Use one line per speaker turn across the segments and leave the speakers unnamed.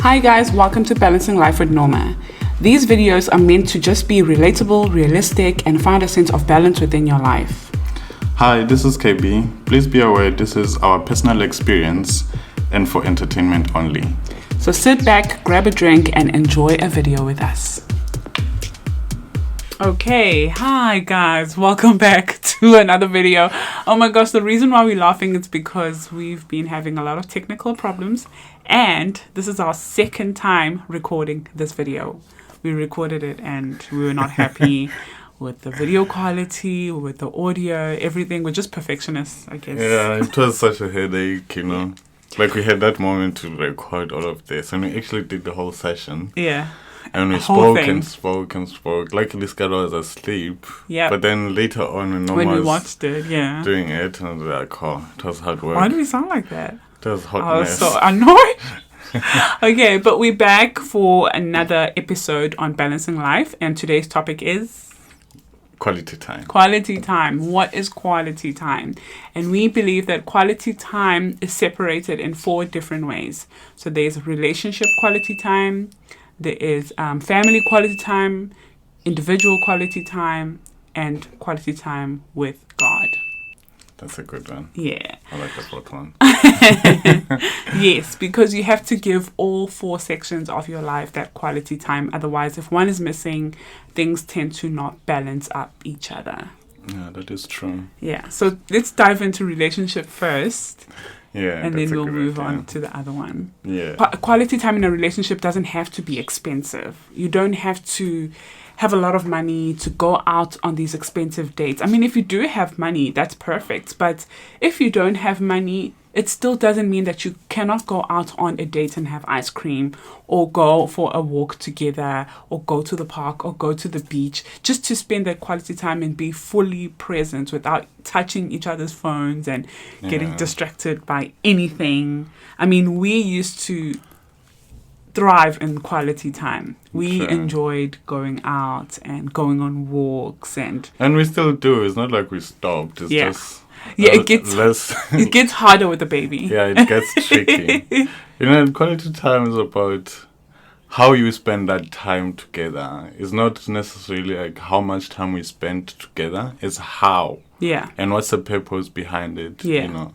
Hi guys, welcome to Balancing Life with Norma. These videos are meant to just be relatable, realistic, and find a sense of balance within your life.
Hi, this is KB. Please be aware this is our personal experience and for entertainment only.
So sit back, grab a drink, and enjoy a video with us. Okay, hi guys, welcome back to another video. Oh my gosh, the reason why we're laughing is because we've been having a lot of technical problems, and this is our second time recording this video. We recorded it and we were not happy with the video quality, with the audio, everything. We're just perfectionists, I guess.
Yeah, it was such a headache, you know. Like we had that moment to record all of this, and we actually did the whole session.
Yeah.
And we spoke and spoke and spoke. Luckily, Scott was asleep.
Yeah.
But then later on, when
we watched it, yeah,
doing it, and I was like, oh, it was hard work.
Why do we sound like that?
It was hot
I was
mess.
so annoyed. Okay, but we're back for another episode on Balancing Life, and today's topic is
Quality time.
Quality time. What is quality time? And we believe that quality time is separated in 4 different ways. So there's relationship quality time, there is family quality time, individual quality time, and quality time with God.
That's a good one.
Yeah.
I like the fourth one.
Yes, because you have to give all 4 sections of your life that quality time. Otherwise, if one is missing, things tend to not balance up each other.
Yeah, that is true.
Yeah. So let's dive into relationship first.
Yeah.
And then we'll move on to the other one.
Yeah.
Quality time in a relationship doesn't have to be expensive. You don't have to have a lot of money to go out on these expensive dates. I mean, if you do have money, that's perfect. But if you don't have money, it still doesn't mean that you cannot go out on a date and have ice cream, or go for a walk together, or go to the park, or go to the beach, just to spend that quality time and be fully present without touching each other's phones and getting distracted by anything. I mean, we used to thrive in quality time. We enjoyed going out and going on walks, and
we still do. It's not like we stopped. It's just
it gets less. It gets harder with the baby.
Yeah, it gets tricky. You know, quality time is about how you spend that time together. It's not necessarily like how much time we spend together. It's how.
Yeah.
And what's the purpose behind it.
Yeah.
You know.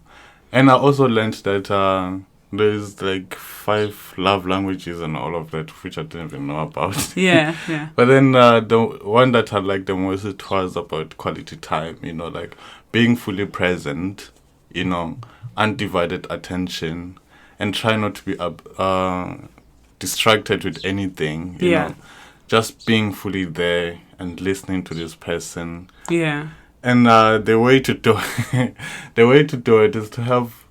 And I also learned that there's like 5 love languages and all of that, which I didn't even know about.
Yeah, yeah.
But then the one that I liked the most, it was about quality time, you know, like being fully present, you know, undivided attention, and try not to be distracted with anything, you know. Just being fully there and listening to this person.
Yeah.
And the way to do it is to have,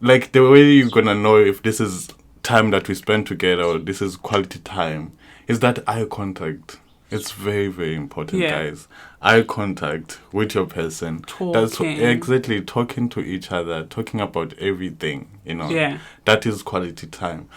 like, the way you're gonna know if this is time that we spend together or this is quality time is that eye contact. It's very, very important, guys. Eye contact with your person.
Talking.
That's exactly, talking to each other, talking about everything, you know.
Yeah.
That is quality time.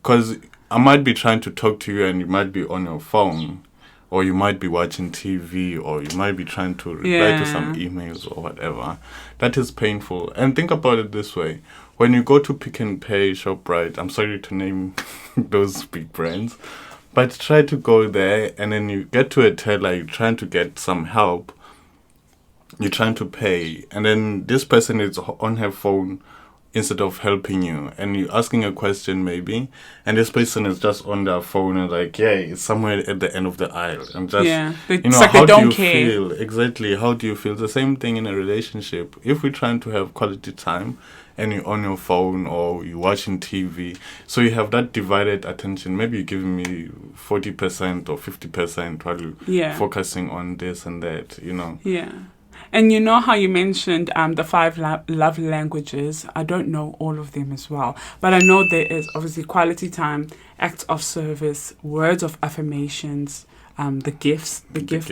Because I might be trying to talk to you and you might be on your phone, or you might be watching TV, or you might be trying to reply to some emails or whatever. That is painful. And think about it this way. When you go to Pick n Pay, ShopRite, I'm sorry to name those big brands, but try to go there and then you get to a teller, you're trying to get some help, you're trying to pay, and then this person is on her phone instead of helping you, and you're asking a question maybe, and this person is just on their phone and like, it's somewhere at the end of the aisle, and just, you know,
like
how
do
you
care.
feel? Exactly, how do you feel? The same thing in a relationship. If we're trying to have quality time and you're on your phone or you're watching TV, so you have that divided attention, maybe you're giving me 40% or 50% while you're focusing on this and that, you know.
Yeah. And you know how you mentioned the 5 love languages. I don't know all of them as well, but I know there is obviously quality time, acts of service, words of affirmations, the gift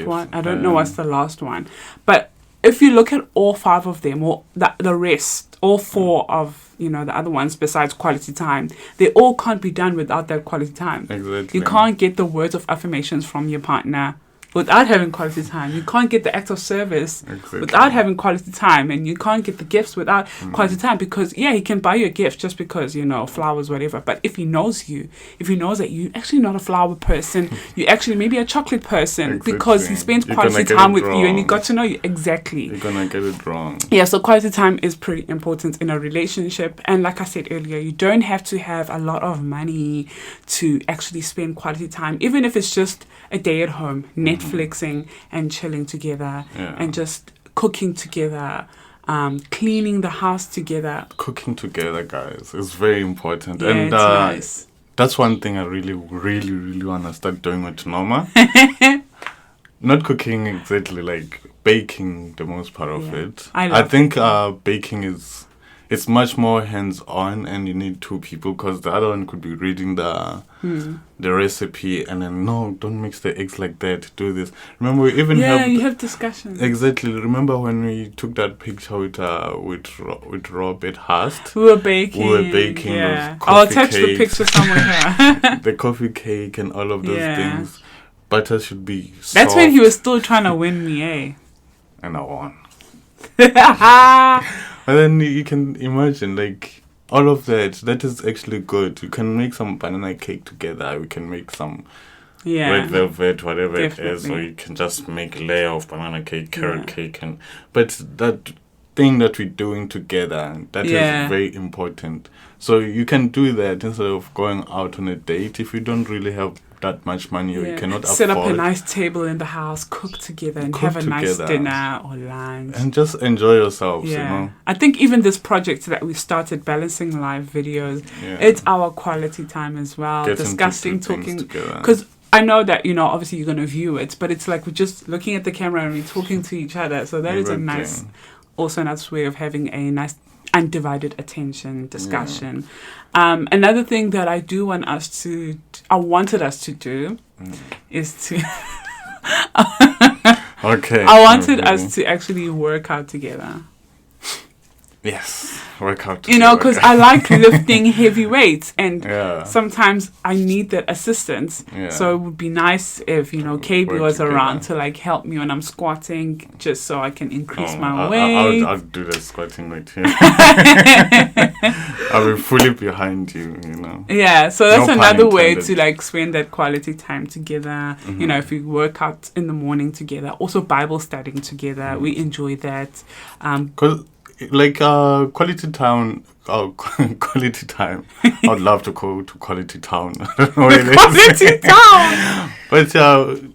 one. I don't know what's the last one, but if you look at all 5 of them, or the rest, all 4 of, you know, the other ones besides quality time, they all can't be done without that quality time.
Exactly.
You can't get the words of affirmations from your partner without having quality time. You can't get the act of service without having quality time, and you can't get the gifts without quality time. Because he can buy you a gift just because, flowers, whatever. But if he knows you, if he knows that you're actually not a flower person, you're actually maybe a chocolate person, because he spent quality time with you and he got to know you. Exactly.
You're gonna get it wrong.
Yeah, so quality time is pretty important in a relationship. And like I said earlier, you don't have to have a lot of money to actually spend quality time, even if it's just a day at home, Netflixing and chilling together, and just cooking together, cleaning the house together.
Cooking together, guys, is very important.
Yeah,
and
it's nice.
That's one thing I really, really, really want to start doing with Noma. Not cooking exactly, like baking, the most part of it. I think baking it's much more hands-on, and you need two people, because the other one could be reading the recipe and then, no, don't mix the eggs like that, do this. Remember, we even
you have discussions.
Exactly. Remember when we took that picture with Rob at Hurst?
We were baking.
Those
I'll attach the picture somewhere here.
The coffee cake and all of those things. Butter should be soft.
That's when he was still trying to win me, eh?
And I won. But then you can imagine, like, all of that is actually good. You can make some banana cake together. We can make some red velvet, whatever it is. Or you can just make a layer of banana cake, carrot cake. But that thing that we're doing together, that is very important. So you can do that instead of going out on a date. If you don't really have that much money, or you cannot
set
afford,
up a nice table in the house, cook together, and have a nice dinner or lunch,
and just enjoy yourselves.
I think even this project that we started, Balancing Live Videos, it's our quality time as well. Discussing, talking, because I know that obviously you're going to view it, but it's like we're just looking at the camera and we're talking to each other. So that is a nice way of having a nice undivided attention discussion. Another thing that I wanted us to do is to I wanted us to actually work out together.
Yes, work out together.
Because I like lifting heavy weights, and sometimes I need that assistance. So it would be nice if KB was around to like help me when I'm squatting, just so I can increase my weight.
I'll do the squatting right here. I'll be fully behind you.
Yeah, so that's another way to like spend that quality time together. If we work out in the morning together, also Bible studying together, we enjoy that.
Like quality time. Quality time. I'd love to go to quality town.
Quality town.
But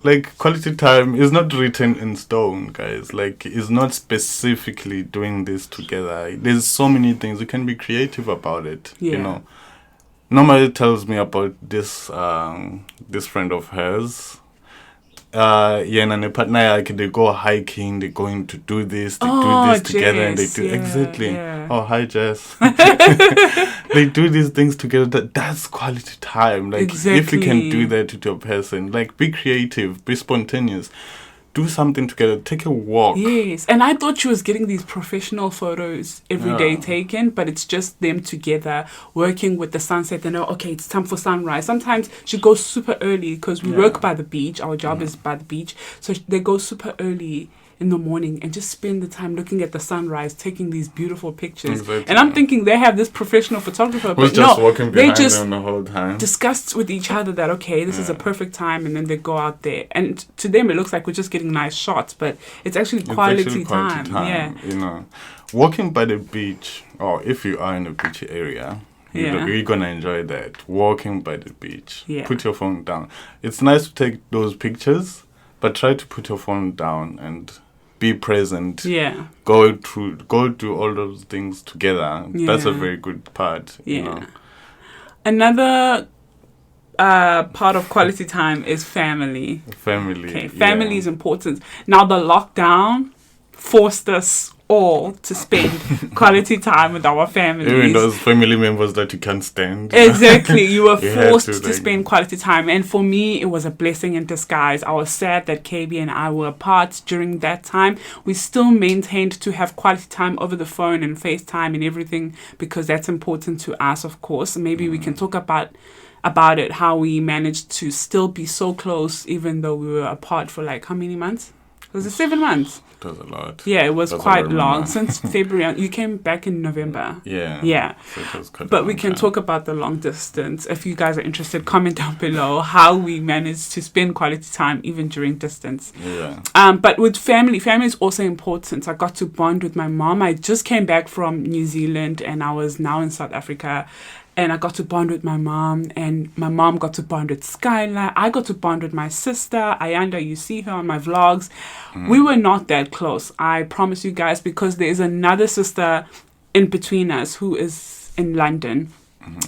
like quality time is not written in stone, guys. Like, it's not specifically doing this together. There's so many things. You can be creative about it. Normally tells me about this friend of hers. And a partner, they go hiking, they're going to do this, together, and they do exactly. Oh, hi, Jess. They do these things together. That's quality time. Like, if you can do that with your person, like, be creative, be spontaneous. Do something together. Take a walk.
Yes. And I thought she was getting these professional photos every day taken, but it's just them together working with the sunset. And okay, it's time for sunrise. Sometimes she goes super early because we work by the beach. Our job is by the beach. So they go super early in the morning and just spend the time looking at the sunrise, taking these beautiful pictures. Exactly. And I'm thinking they have this professional photographer, but
walking behind them the whole time.
Discussed with each other that, okay, this is a perfect time, and then they go out there. And to them, it looks like we're just getting nice shots, but it's actually quality time. Yeah.
Walking by the beach, or if you are in a beachy area, you're going to enjoy that. Walking by the beach. Yeah. Put your phone down. It's nice to take those pictures, but try to put your phone down and be present. Yeah. Go do all those things together. Yeah. That's a very good part.
Yeah. Another part of quality time is family.
Family.
Okay. Family is important. Now the lockdown forced us all to spend quality time with our families.
Even those family members that you can't stand.
Exactly. You were
You had
forced
to,
to
like-
spend quality time. And for me, it was a blessing in disguise. I was sad that KB and I were apart during that time. We still maintained to have quality time over the phone and FaceTime and everything, because that's important to us, of course. Maybe we can talk about it, how we managed to still be so close even though we were apart for like how many months? Was it 7 months?
It was a lot.
Yeah, it was
That's
quite
what I
long.
remember.
Since February. You came back in November.
Yeah.
Yeah.
So it was quite a
But we
long
can
time.
talk about the long distance. If you guys are interested, comment down below how we managed to spend quality time even during distance.
Yeah.
But with family is also important. I got to bond with my mom. I just came back from New Zealand and I was now in South Africa. And I got to bond with my mom, and my mom got to bond with Skylar. I got to bond with my sister, Ayanda. You see her on my vlogs. We were not that close, I promise you guys, because there is another sister in between us who is in London.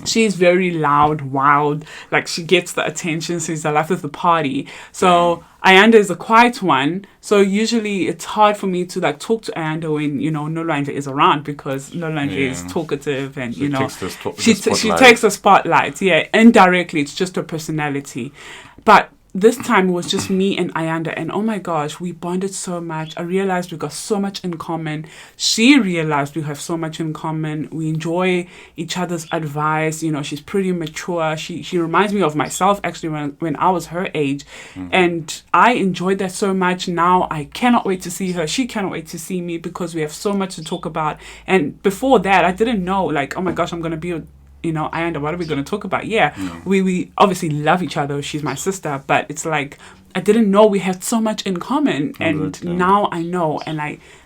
She's very loud, wild, like she gets the attention, she's the life of the party. So Ayanda is a quiet one, so usually it's hard for me to like talk to Ayanda when Nolanja is around, because Nolanja is talkative and
She takes the
she
spotlight.
takes the spotlight. Yeah, indirectly it's just her personality. But this time it was just me and Ayanda, and oh my gosh, we bonded so much. I realized we got so much in common. She realized we have so much in common. We enjoy each other's advice. She's pretty mature. She reminds me of myself actually when I was her age. And I enjoyed that so much. Now I cannot wait to see her. She cannot wait to see me, because we have so much to talk about. And before that, I didn't know, like, oh my gosh, I'm going to be Ayanda, what are we going to talk about? Yeah, we obviously love each other. She's my sister, but it's like I didn't know we had so much in common, and
Exactly.
now I know, and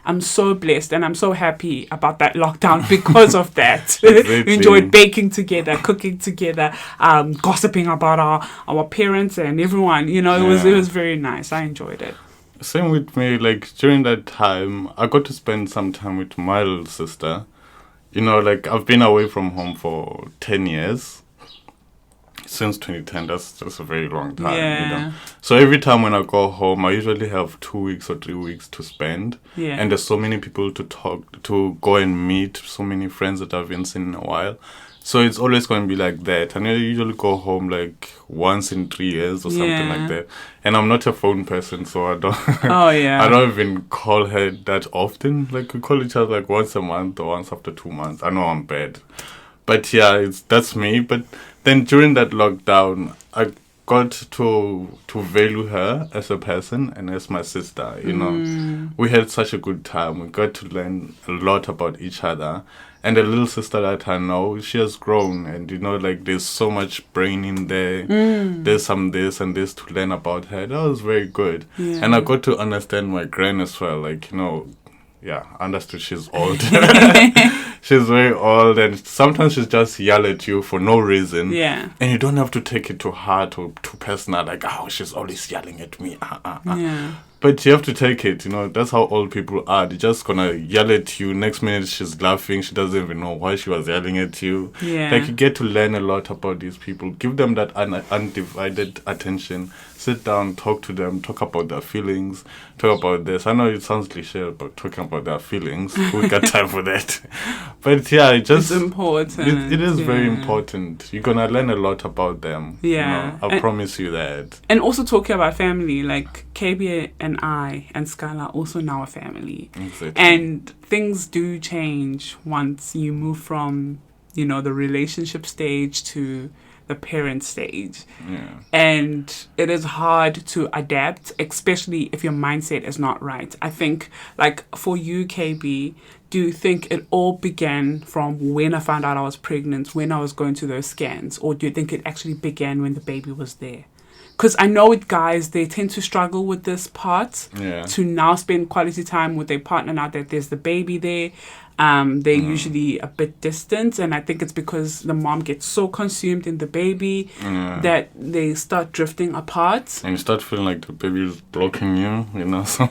I'm so blessed, and I'm so happy about that lockdown because of that.
Exactly.
We enjoyed baking together, cooking together, gossiping about our parents and everyone. It was very nice. I enjoyed it.
Same with me. Like during that time, I got to spend some time with my little sister. Like I've been away from home for 10 years. Since 2010, that's just a very long time.
Yeah.
So every time when I go home, I usually have 2 weeks or 3 weeks to spend.
Yeah.
And there's so many people to talk to, go and meet, so many friends that I've been seen in a while. So it's always going to be like that. And I usually go home like once in 3 years or something like that. And I'm not a phone person, so I don't.
Oh yeah.
I don't even call her that often. Like we call each other like once a month or once after 2 months. I know I'm bad, but yeah, that's me. But then during that lockdown, I got to value her as a person and as my sister. We had such a good time. We got to learn a lot about each other. And the little sister that I know, she has grown, and like there's so much brain in there. There's some this and this to learn about her. That was very good.
Yeah.
And I got to understand my gran as well. Like, I understood she's old. She's very old, and sometimes she just yell at you for no reason.
Yeah.
And you don't have to take it to heart or too personal, like, oh, she's always yelling at me.
Yeah.
But you have to take it, that's how old people are. They're just gonna yell at you. Next minute she's laughing. She doesn't even know why she was yelling at you.
Yeah.
Like, you get to learn a lot about these people. Give them that undivided attention. Sit down, talk to them, talk about their feelings, talk about this. I know it sounds cliche about talking about their feelings. Who got time for that? But yeah, it's
important.
It is very
Yeah.
important. You're gonna learn a lot about them.
Yeah.
I promise you that.
And also talking about family, like KB and I and Skylar also now a family.
Exactly.
And things do change once you move from, the relationship stage to the parent stage.
Yeah.
And it is hard to adapt, especially if your mindset is not right. I think, like for you, KB, do you think it all began from when I found out I was pregnant, when I was going to those scans? Or do you think it actually began when the baby was there? Because I know it, guys, they tend to struggle with this part,
Yeah.
to now spend quality time with their partner now that there's the baby there. They're usually a bit distant, and I think it's because the mom gets so consumed in the baby that they start drifting apart.
And you start feeling like the baby is blocking you, you know. So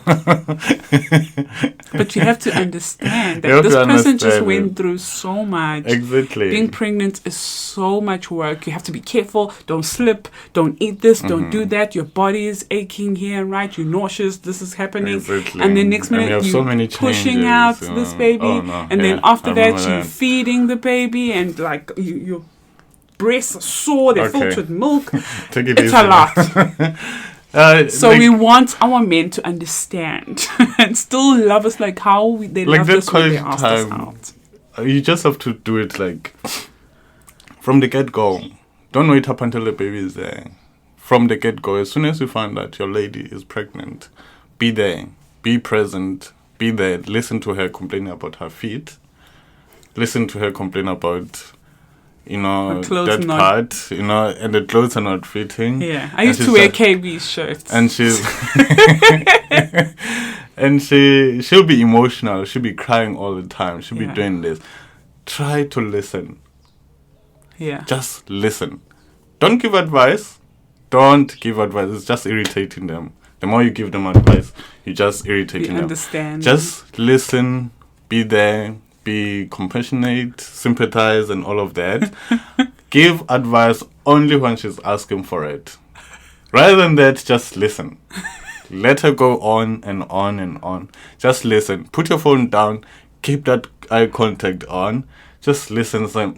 but you have to understand that this person just went through so much.
Exactly.
Being pregnant is so much work. You have to be careful. Don't slip. Don't eat this. Don't do that. Your body is aching here and right. You're nauseous. This is happening.
Exactly.
And then next minute
you're
so pushing out this baby. And then after that, you're feeding the baby, and like your breasts are sore. They're filled with milk.
Take it
it's
easy.
A lot. So we want our men to understand and still love us like how they love us when they ask us out.
You just have to do it like from the get-go. Don't wait up until the baby is there. From the get-go, as soon as you find that your lady is pregnant, be there, be present, be there. Listen to her complaining about her feet. Listen to her complain about, that part, and the clothes are not fitting.
Yeah, I used to wear KB's shirts.
And she'll be emotional. She'll be crying all the time. She'll be doing this. Try to listen.
Yeah.
Just listen. Don't give advice. Don't give advice. It's just irritating them. The more you give them advice, you're just irritating them.
Understand.
Just listen. Be there. Be compassionate, sympathize, and all of that. Give advice only when she's asking for it. Rather than that, just listen. Let her go on and on and on. Just listen. Put your phone down. Keep that eye contact on. Just listen. Say,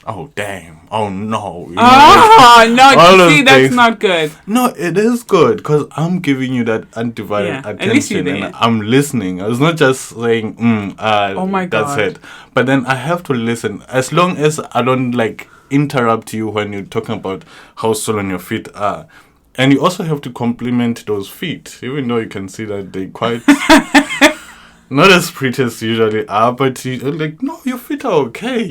oh, damn. Oh, no.
No, see, that's not good.
No, it is good because I'm giving you that undivided attention.
At least you're there.
And I'm listening. I was not just saying,
oh my God.
That's it. But then I have to listen. As long as I don't, interrupt you when you're talking about how swollen your feet are. And you also have to compliment those feet, even though you can see that they quite... not as pretty as usually are, but no, your feet are okay,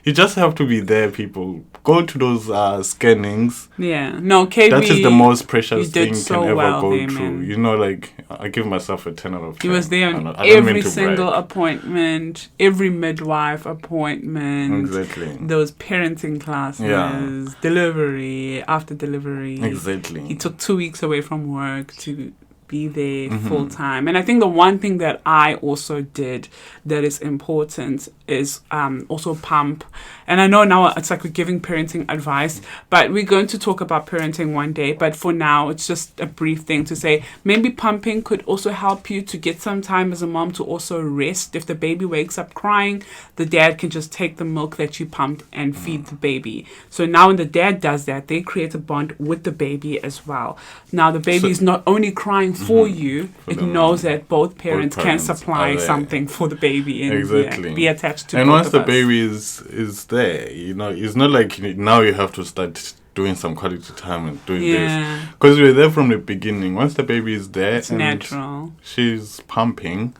you just have to be there, people. Go to those scannings.
Yeah. No, KB...
That is the most precious thing you
so
can ever
well
go
there,
through.
man.
I give myself a 10 out of 10.
He was there on every single appointment, every midwife appointment.
Exactly.
Those parenting classes, delivery, after delivery.
Exactly.
He took 2 weeks away from work to be there full time. And I think the one thing that I also did that is important is also pump. And I know now it's like we're giving parenting advice, but we're going to talk about parenting one day. But for now, it's just a brief thing to say maybe pumping could also help you to get some time as a mom to also rest. If the baby wakes up crying, the dad can just take the milk that you pumped and feed the baby. So now when the dad does that, they create a bond with the baby as well. Now the baby is not only crying for you, it knows that both parents can supply something for the baby and be attached to
and
both
once the
us.
baby is there, it's not like now you have to start doing some quality time and doing this, because we're there from the beginning. Once the baby is there,
it's
and
natural.
She's pumping.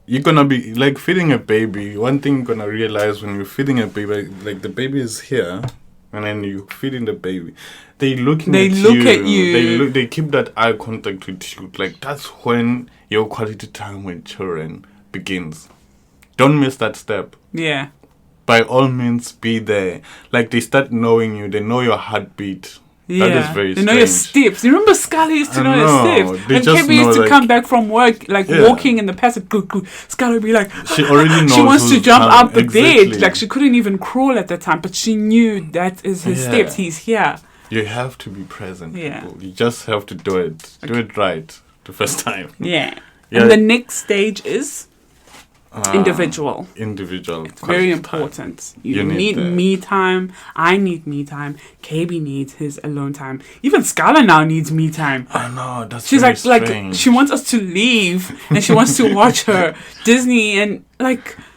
You're gonna be like feeding a baby. One thing you're gonna realize when you're feeding a baby, like the baby is here, and then you feeding the baby. They look at you. They keep that eye contact with you. Like that's when your quality time with children begins. Don't miss that step.
Yeah.
By all means, be there. Like they start knowing you. They know your heartbeat.
Yeah.
That is very strange.
They know your steps. You remember Scarlett used to know your steps. And Kevin used to come back from work, walking in the passage. Scarlett would be like,
she already knows
she wants to jump out the bed. Like she couldn't even crawl at the time, but she knew that is his steps. He's here.
You have to be present.
Yeah.
People. You just have to do it. Okay. Do it right the first time.
Yeah. And the next stage is individual. It's very important. You need me time. I need me time. KB needs his alone time. Even Scarlett now needs me time.
I know. That's
she's
very
like
strange.
She wants us to leave and she wants to watch her Disney and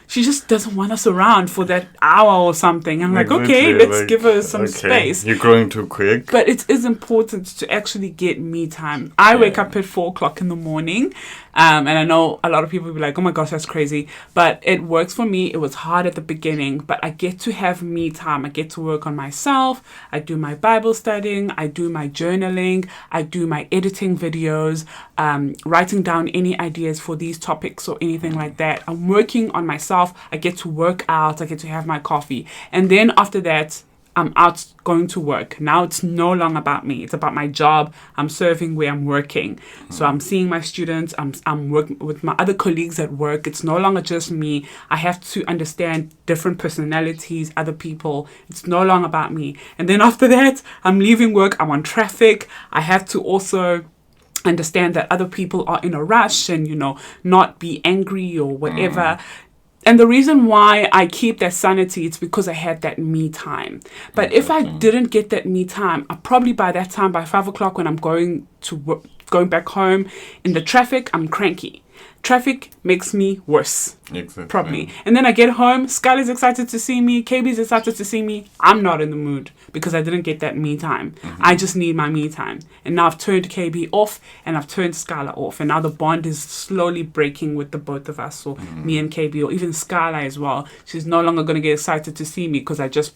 she just doesn't want us around for that hour or something. I'm okay, let's give her some space.
You're growing too quick.
But it is important to actually get me time. I wake up at 4:00 in the morning And I know a lot of people will be like, oh my gosh, that's crazy. But it works for me. It was hard at the beginning, but I get to have me time. I get to work on myself. I do my Bible studying. I do my journaling. I do my editing videos, writing down any ideas for these topics or anything like that. I'm working on myself. I get to work out. I get to have my coffee. And then after that, I'm out going to work. Now it's no longer about me. It's about my job. I'm serving where I'm working. So I'm seeing my students. I'm working with my other colleagues at work. It's no longer just me. I have to understand different personalities, other people. It's no longer about me. And then after that, I'm leaving work. I'm on traffic. I have to also understand that other people are in a rush and, not be angry or whatever. And the reason why I keep that sanity, it's because I had that me time. But if I didn't get that me time, I probably by that time, by 5 o'clock when I'm going to work, going back home in the traffic, I'm cranky. Traffic makes me worse.
Exactly.
Probably. And then I get home, Skylar's excited to see me, KB's excited to see me. I'm not in the mood because I didn't get that me time. I just need my me time. And now I've turned KB off and I've turned Skylar off. And now the bond is slowly breaking with the both of us, or me and KB, or even Skylar as well. She's no longer going to get excited to see me because I just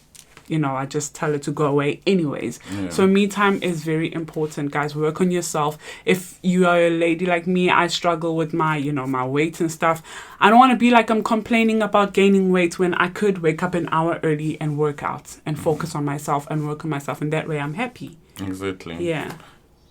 tell her to go away anyways. Yeah. So me time is very important, guys. Work on yourself. If you are a lady like me, I struggle with my, my weight and stuff. I don't want to be like I'm complaining about gaining weight when I could wake up an hour early and work out and focus on myself and work on myself. And that way I'm happy.
Exactly.
Yeah.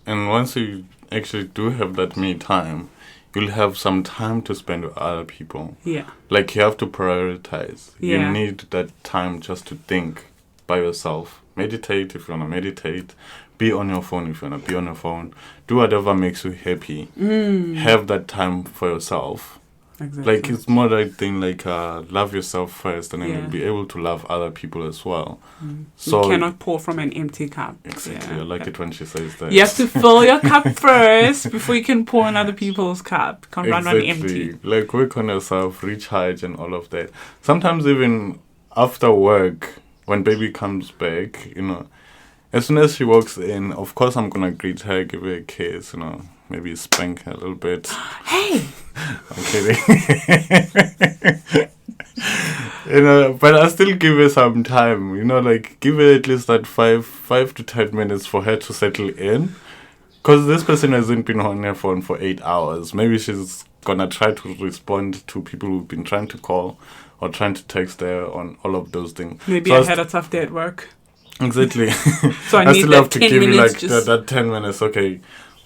And once you actually do have that me time, you'll have some time to spend with other people.
Yeah.
Like you have to prioritize.
Yeah.
You need that time just to think by yourself. Meditate if you want to meditate. Be on your phone if you want to be on your phone. Do whatever makes you happy. Have that time for yourself.
Exactly.
Like it's more like thing like love yourself first, and then you'll be able to love other people as well. So
you cannot pour from an empty cup.
Exactly. I like it when she says that.
You have to fill your cup first before you can pour in other people's cup. Can't run on empty.
Like work on yourself, recharge and all of that. Sometimes even after work, when baby comes back, as soon as she walks in, of course I'm gonna greet her, give her a kiss, maybe spank her a little bit.
Hey!
I'm kidding. But I still give her some time, like give her at least that 5 to 10 minutes for her to settle in. Because this person hasn't been on her phone for 8 hours. Maybe she's gonna try to respond to people who've been trying to call or trying to text her on all of those things.
Maybe I had a tough day at work.
Exactly.
So I need
still
that
have to
10
give you
minutes
like that 10 minutes. Okay,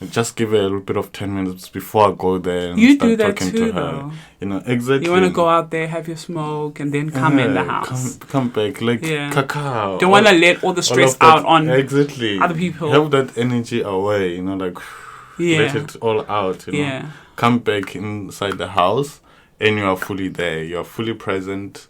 just give her a little bit of 10 minutes before I go there and
you
start
do that
talking
too,
to her.
though.
Exactly.
You want to go out there, have your smoke, and then come in the house.
Come back, like cacao.
Don't want to let all the stress out on other people.
Have that energy away, let it all out, Come back inside the house and you are fully there. You are fully present.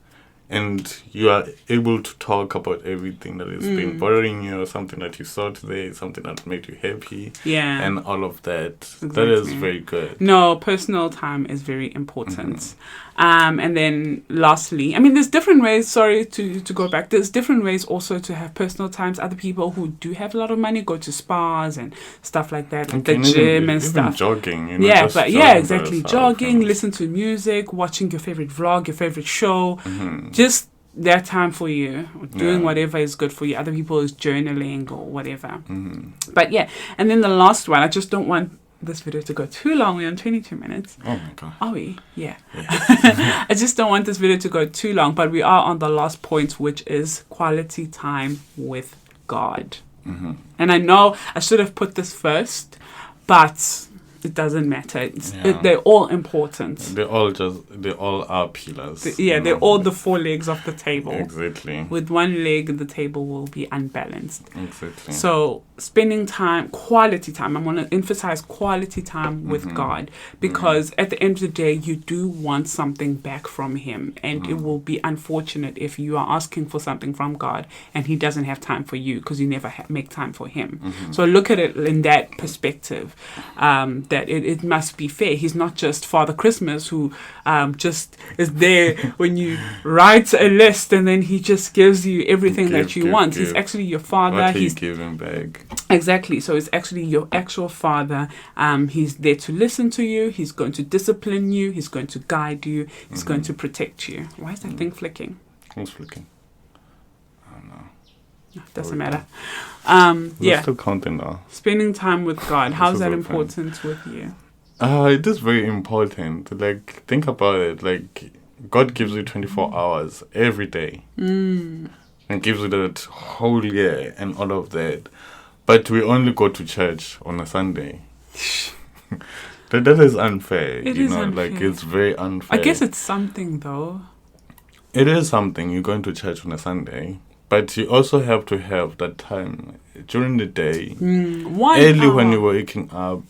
And you are able to talk about everything that has been bothering you, or something that you saw today, something that made you happy, and all of that. Exactly. That is very good.
No, personal time is very important. And then lastly, there's different ways, sorry to go back, there's different ways also to have personal times. Other people who do have a lot of money go to spas and stuff like that, like the gym and stuff.
Jogging,
exactly. Jogging, listen to music, watching your favorite vlog, your favorite show. Just that time for you, doing whatever is good for you. Other people is journaling or whatever. But and then the last one, I just don't want this video to go too long. We're on 22 minutes.
Oh my god.
Are we? Yeah. I just don't want this video to go too long, but we are on the last point, which is quality time with God. And I know I should have put this first, but it doesn't matter. They're all important.
They all are pillars.
They're all the 4 legs of the table.
Exactly.
With one leg, the table will be unbalanced.
Exactly.
So spending time, quality time. I'm going to emphasize quality time with God, because at the end of the day, you do want something back from Him, and it will be unfortunate if you are asking for something from God and He doesn't have time for you because you never make time for Him. So look at it in that perspective. That it must be fair. He's not just Father Christmas who just is there when you write a list and then he just gives you everything that you want. He's actually your father.
What are you giving back?
Exactly. So it's actually your actual father. He's there to listen to you. He's going to discipline you. He's going to guide you. He's going to protect you. Why is that thing flicking?
It's flicking. I don't know.
No, doesn't matter.
We're still counting now.
Spending time with God. How's that
so
important with you?
It is very important. Like, think about it. Like, God gives you 24 hours every day. And gives you that whole year and all of that. But we only go to church on a Sunday. that is unfair.
It is unfair.
Like, it's very unfair.
I guess it's something, though.
It is something. You're going to church on a Sunday. But you also have to have that time during the day. Early when you're waking up.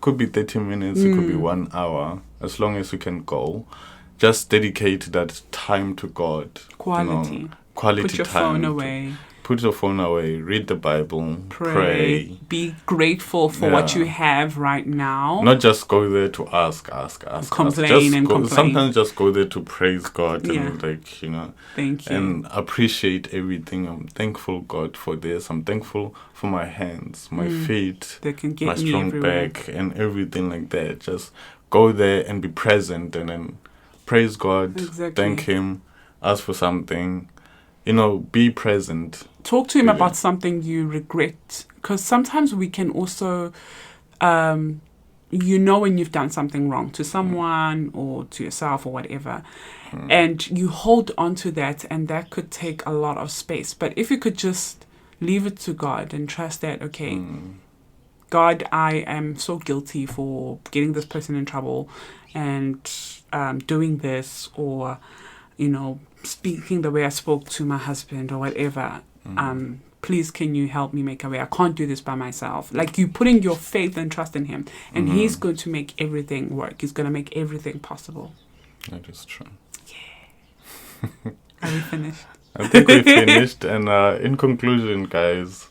Could be 30 minutes. It could be 1 hour. As long as you can go. Just dedicate that time to God.
Quality.
Quality
Put your
time.
phone away.
Put your phone away. Read the Bible. Pray.
Be grateful for what you have right now.
Not just go there to ask.
Complain.
Sometimes just go there to praise God and
Thank you.
and appreciate everything. I'm thankful, God, for this. I'm thankful for my hands, my feet,
they can get
my strong back, and everything like that. Just go there and be present, and then praise God, thank Him, ask for something. Be present.
Talk to him about something you regret. Because sometimes we can also, when you've done something wrong to someone or to yourself or whatever, and you hold on to that, and that could take a lot of space. But if you could just leave it to God and trust that, okay, God, I am so guilty for getting this person in trouble and doing this, or, speaking the way I spoke to my husband or whatever. Please, can you help me make a way? I can't do this by myself. Like, you putting your faith and trust in Him, and He's going to make everything work. He's going to make everything possible.
That is true.
Yeah. Are we finished?
I think we finished. And in conclusion, guys,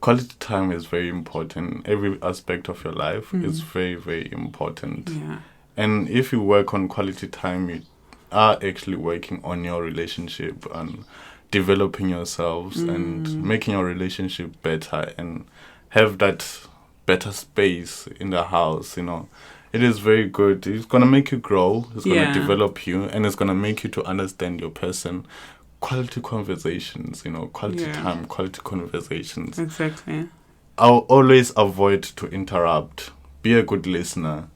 quality time is very important. Every aspect of your life is very, very important.
Yeah.
And if you work on quality time, you are actually working on your relationship and developing yourselves and making your relationship better and have that better space in the house. It is very good. It's going to make you grow. It's going to develop you, and it's going to make you to understand your person. Quality conversations, quality time, quality conversations.
Exactly.
I'll always avoid to interrupt. Be a good listener.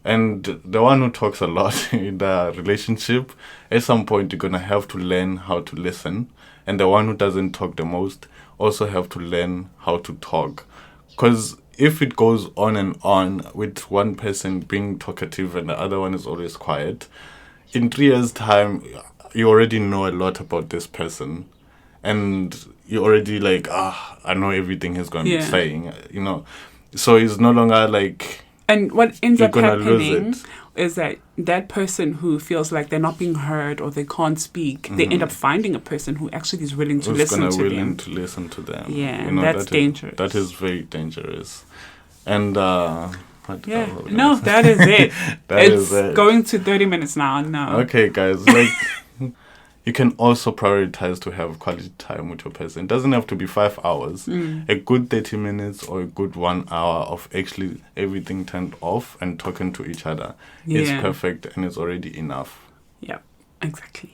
And the one who talks a lot in the relationship, at some point you're going to have to learn how to listen. And the one who doesn't talk the most also have to learn how to talk. Because if it goes on and on with one person being talkative and the other one is always quiet, in 3 years' time, you already know a lot about this person. And you're already like, I know everything he's going to be saying, So it's no longer like...
And what ends up happening is that person who feels like they're not being heard or they can't speak, they end up finding a person who actually is willing to listen to them.
willing to listen to them.
Yeah, that's dangerous.
That is very dangerous. And that
is it. It's going to 30 minutes now. No.
Okay, guys. You can also prioritize to have quality time with your person. It doesn't have to be 5 hours. A good 30 minutes or a good 1 hour of actually everything turned off and talking to each other is perfect, and it's already enough.
Yep, exactly.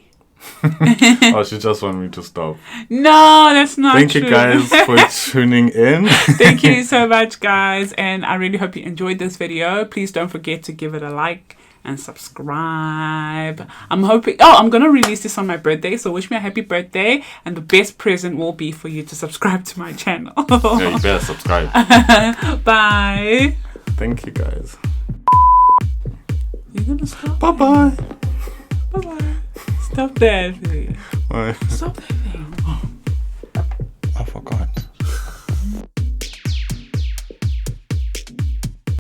Or she just want me to stop.
No, that's not
Thank
true.
you guys for tuning in.
Thank you so much, guys. And I really hope you enjoyed this video. Please don't forget to give it a like and subscribe. I'm gonna release this on my birthday, so wish me a happy birthday, and the best present will be for you to subscribe to my channel.
Yeah, you better subscribe.
Bye.
Thank you, guys.
You're gonna stop?
Bye-bye.
Bye-bye. Stop that.
Bye.
Stop that thing.
I forgot.